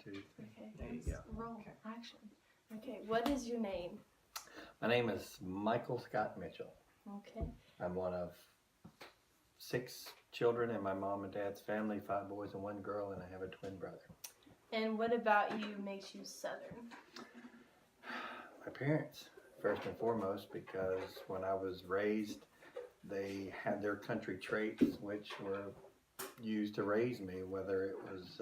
2, 3. Okay, There you let's go. roll. Action. Okay, what is your name? My name is Michael Scott Mitchell. Okay. I'm one of 6 children in my mom and dad's family, 5 boys and 1 girl, and I have a twin brother. And what about you makes you Southern? My parents, first and foremost, because when I was raised, they had their country traits which were used to raise me, whether it was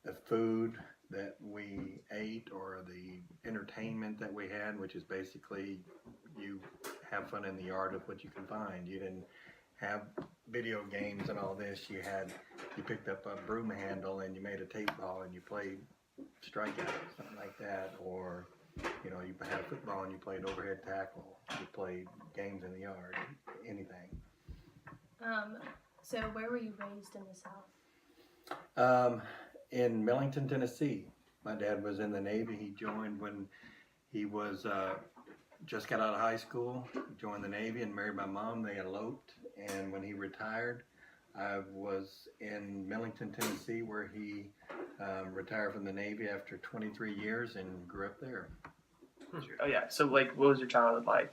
the food that we ate or the entertainment that we had, which is basically you have fun in the yard with what you can find. You didn't have video games and all this. You picked up a broom handle and you made a tape ball and you played strikeout, something like that, or you had football and you played overhead tackle. You played games in the yard, anything. So where were you raised in the South? In Millington, Tennessee. My dad was in the Navy. He joined when he was just got out of high school, joined the Navy and married my mom. They eloped, and when he retired, I was in Millington, Tennessee, where he retired from the Navy after 23 years and grew up there. Oh yeah. So what was your childhood like?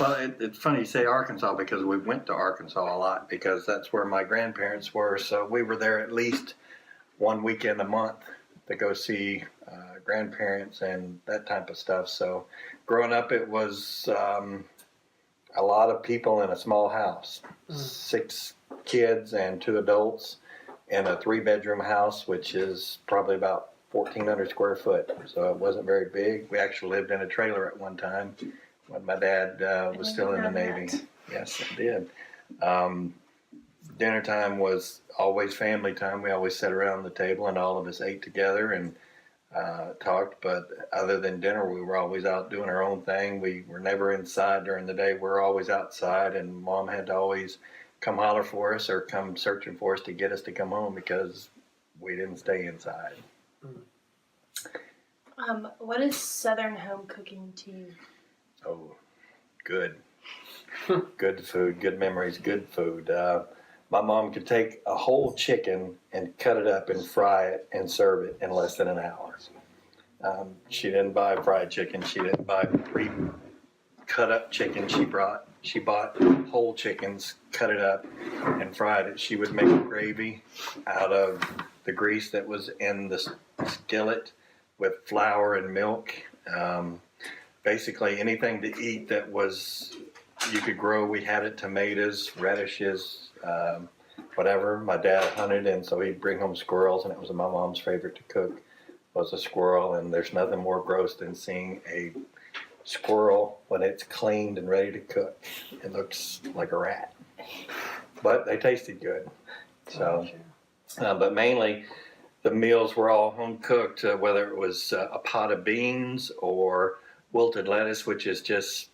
Well, it's funny you say Arkansas because we went to Arkansas a lot because that's where my grandparents were. So we were there at least one weekend a month to go see grandparents and that type of stuff. So growing up, it was a lot of people in a small house, 6 kids and 2 adults in a 3-bedroom house, which is probably about 1,400 square foot. So it wasn't very big. We actually lived in a trailer at one time when my dad was still in the Navy. Yes, I did. Dinner time was always family time. We always sat around the table and all of us ate together and talked. But other than dinner, we were always out doing our own thing. We were never inside during the day. We were always outside, and Mom had to always come holler for us or come searching for us to get us to come home because we didn't stay inside. What is Southern home cooking to you? Oh, good. Good food, good memories, good food. My mom could take a whole chicken and cut it up and fry it and serve it in less than an hour. She didn't buy fried chicken. She didn't buy pre-cut up chicken. She bought whole chickens, cut it up, and fried it. She would make a gravy out of the grease that was in the skillet with flour and milk. Basically anything to eat that was you could grow. We had it, tomatoes, radishes, whatever. My dad hunted, and so he'd bring home squirrels, and it was my mom's favorite to cook was a squirrel. And there's nothing more gross than seeing a squirrel when it's cleaned and ready to cook. It looks like a rat, but they tasted good. So, but mainly the meals were all home cooked, whether it was a pot of beans or wilted lettuce, which is just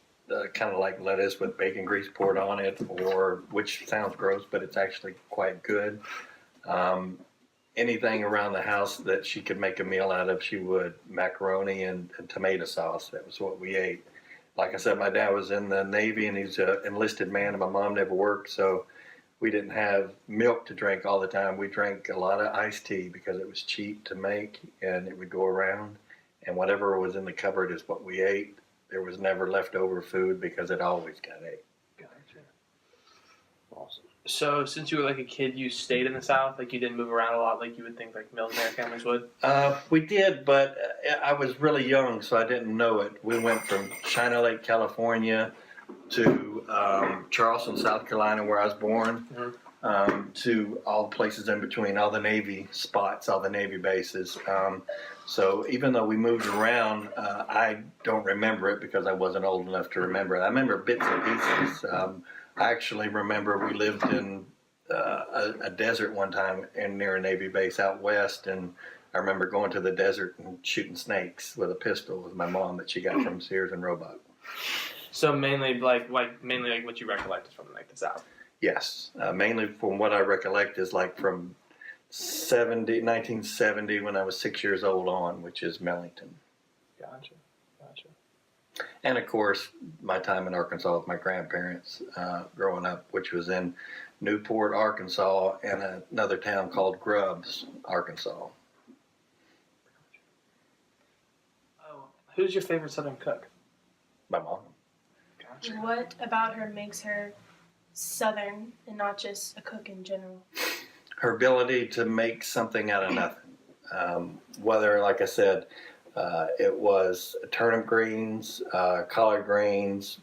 kind of like lettuce with bacon grease poured on it, or which sounds gross, but it's actually quite good. Anything around the house that she could make a meal out of, she would. Macaroni and tomato sauce, that was what we ate. Like I said, my dad was in the Navy and he's an enlisted man, and my mom never worked, so we didn't have milk to drink all the time. We drank a lot of iced tea because it was cheap to make and it would go around, and whatever was in the cupboard is what we ate. There was never leftover food because it always got ate. Gotcha. Awesome. So since you were like a kid, you stayed in the South? Like you didn't move around a lot like you would think like military families would? We did, but I was really young, so I didn't know it. We went from China Lake, California to Charleston, South Carolina, where I was born, to all the places in between, all the Navy spots, all the Navy bases. So even though we moved around, I don't remember it because I wasn't old enough to remember it. I remember bits and pieces. I actually remember we lived in a desert one time near a Navy base out west, and I remember going to the desert and shooting snakes with a pistol with my mom that she got from Sears and Roebuck. So mainly like what you recollect is from like the South? Yes. Mainly from what I recollect is like from 1970 when I was 6 years old on, which is Millington. Gotcha. And of course, my time in Arkansas with my grandparents growing up, which was in Newport, Arkansas, and another town called Grubbs, Arkansas. Who's your favorite Southern cook? My mom. Gotcha. What about her makes her Southern and not just a cook in general? Her ability to make something out of nothing. Whether, like I said, it was turnip greens, collard greens,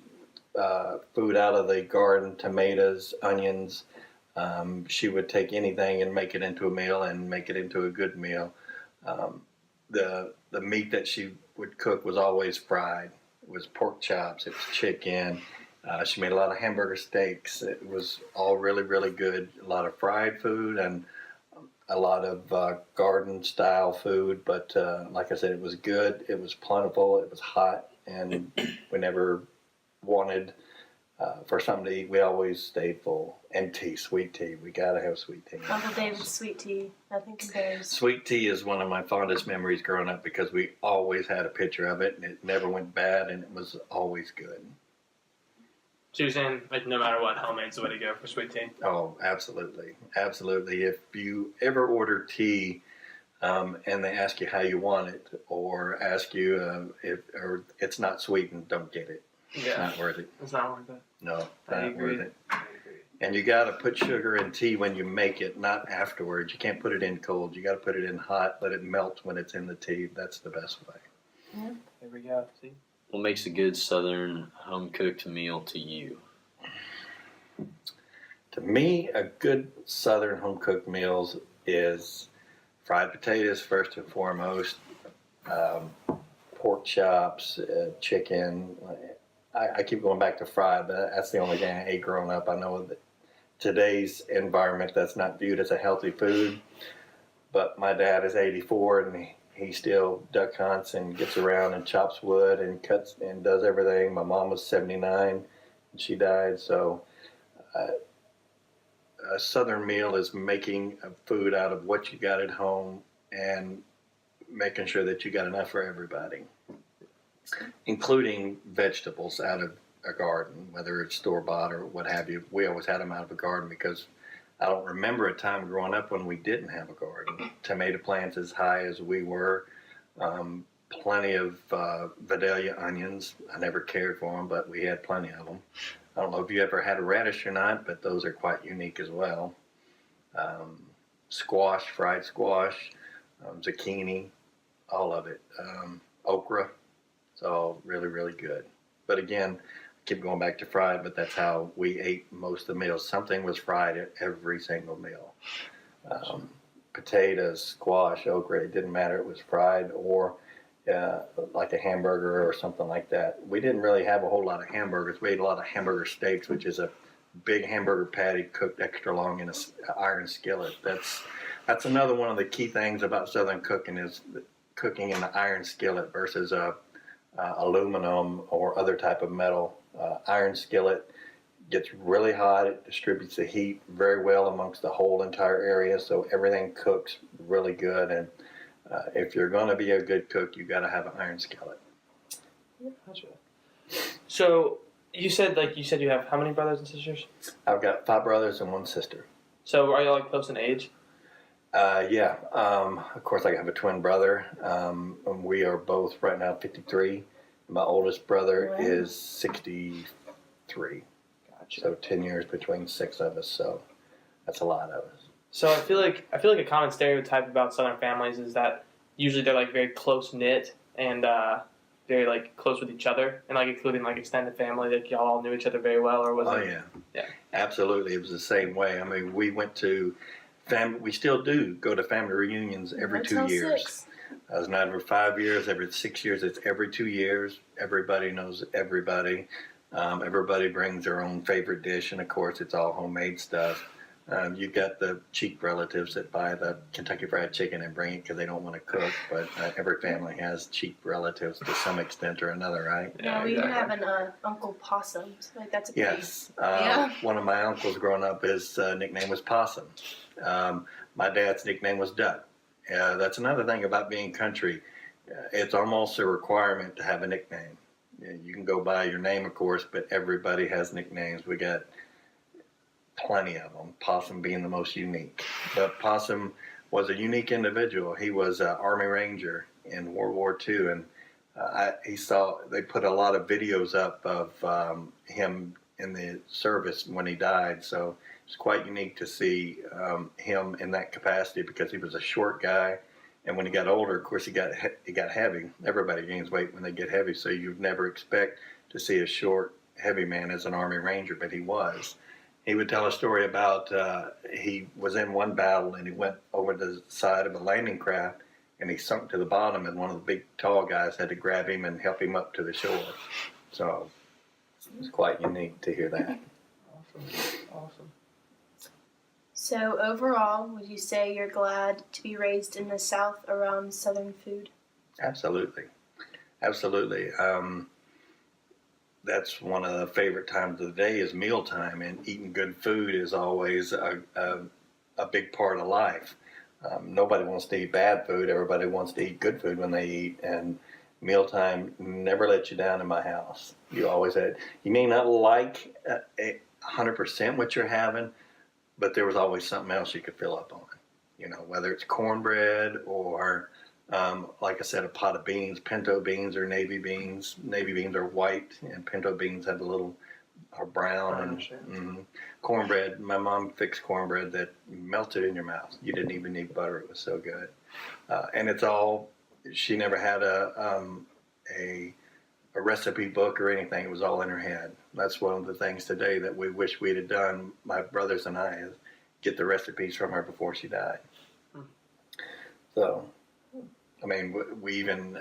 food out of the garden, tomatoes, onions. She would take anything and make it into a meal and make it into a good meal. The meat that she would cook was always fried. It was pork chops. It was chicken. She made a lot of hamburger steaks. It was all really, really good. A lot of fried food and a lot of garden style food. But like I said, it was good. It was plentiful. It was hot, and we never wanted for something to eat. We always stayed full. And tea, sweet tea. We gotta have sweet tea. Uncle David's sweet tea. Nothing compares. Sweet tea is one of my fondest memories growing up because we always had a picture of it, and it never went bad, and it was always good. So you're saying, like, no matter what, homemade's the way to go for sweet tea? Oh, absolutely, absolutely. If you ever order tea, and they ask you how you want it, or ask you if or it's not sweetened, don't get it. It's not worth it. It's not worth it. No, I not agree. worth it. And you got to put sugar in tea when you make it, not afterwards. You can't put it in cold. You got to put it in hot. Let it melt when it's in the tea. That's the best way. There we go. See? What makes a good Southern home-cooked meal to you? To me, a good Southern home cooked meals is fried potatoes first and foremost, pork chops, chicken. I keep going back to fried, but that's the only thing I ate growing up. I know that today's environment that's not viewed as a healthy food, but my dad is 84 and he still duck hunts and gets around and chops wood and cuts and does everything. My mom was 79 and she died, so a Southern meal is making a food out of what you got at home and making sure that you got enough for everybody, including vegetables out of a garden, whether it's store-bought or what have you. We always had them out of a garden because I don't remember a time growing up when we didn't have a garden. Tomato plants as high as we were, plenty of Vidalia onions. I never cared for them, but we had plenty of them. I don't know if you ever had a radish or not, but those are quite unique as well. Squash, fried squash, zucchini, all of it. Okra. It's all really, really good. But again, I keep going back to fried, but that's how we ate most of the meals. Something was fried at every single meal. Potatoes, squash, okra, it didn't matter. It was fried or like a hamburger or something like that. We didn't really have a whole lot of hamburgers. We ate a lot of hamburger steaks, which is a big hamburger patty cooked extra long in an iron skillet. That's another one of the key things about Southern cooking is cooking in the iron skillet versus aluminum or other type of metal. Iron skillet gets really hot. It distributes the heat very well amongst the whole entire area, so everything cooks really good. And if you're going to be a good cook, you got to have an iron skillet. Gotcha. So you said you have how many brothers and sisters? I've got 5 brothers and 1 sister. So are you like close in age? Yeah. Of course, I have a twin brother. And we are both right now 53. My oldest brother is 63. Gotcha. So 10 years between 6 of us. So that's a lot of us. So I feel like a common stereotype about Southern families is that usually they're like very close knit and very like close with each other, and like including like extended family, like y'all all knew each other very well, or was it? Yeah. Yeah. Absolutely, it was the same way. I mean, we went to we still do go to family reunions every 2 years. 6. It's not every 5 years, every 6 years. It's every 2 years. Everybody knows everybody. Everybody brings their own favorite dish, and of course, it's all homemade stuff. You've got the cheap relatives that buy the Kentucky Fried Chicken and bring it because they don't want to cook, but every family has cheap relatives to some extent or another, right? Yeah, we even have an Uncle Possum. So, like that's a pig. Yes. Yeah. One of my uncles growing up, his nickname was Possum. My dad's nickname was Duck. That's another thing about being country. It's almost a requirement to have a nickname. You can go by your name, of course, but everybody has nicknames. We got plenty of them, Possum being the most unique. But Possum was a unique individual. He was an Army Ranger in World War II, and They put a lot of videos up of him in the service when he died. So it's quite unique to see him in that capacity because he was a short guy. And when he got older, of course, he got heavy. Everybody gains weight when they get heavy, so you'd never expect to see a short, heavy man as an Army Ranger, but he was. He would tell a story about he was in one battle and he went over the side of a landing craft and he sunk to the bottom, and one of the big, tall guys had to grab him and help him up to the shore. So it's quite unique to hear that. Awesome. So overall, would you say you're glad to be raised in the South around Southern food? Absolutely. Absolutely. That's one of the favorite times of the day is mealtime, and eating good food is always a big part of life. Nobody wants to eat bad food. Everybody wants to eat good food when they eat, and mealtime never lets you down in my house. You always had. You may not like 100% what you're having, but there was always something else you could fill up on. You know, whether it's cornbread or like I said, a pot of beans, pinto beans or navy beans. Navy beans are white, and pinto beans have a little are brown. And cornbread. My mom fixed cornbread that melted in your mouth. You didn't even need butter. It was so good. And it's all. She never had a recipe book or anything. It was all in her head. That's one of the things today that we wish we'd have done. My brothers and I is get the recipes from her before she died. So. I mean, we even,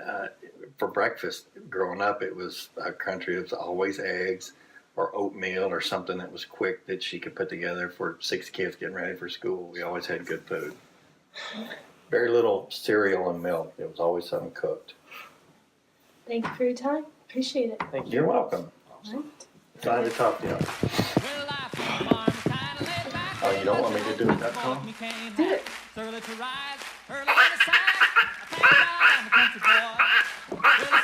for breakfast growing up, it was a country that was always eggs or oatmeal or something that was quick that she could put together for 6 kids getting ready for school. We always had good food. Very little cereal and milk. It was always something cooked. Thank you for your time. Appreciate it. Thank you. You're welcome. Right. Glad to talk to you. Oh, you don't want me to do it that time? Do it. Early to rise, early to the side. I thank God I'm a country boy. Well,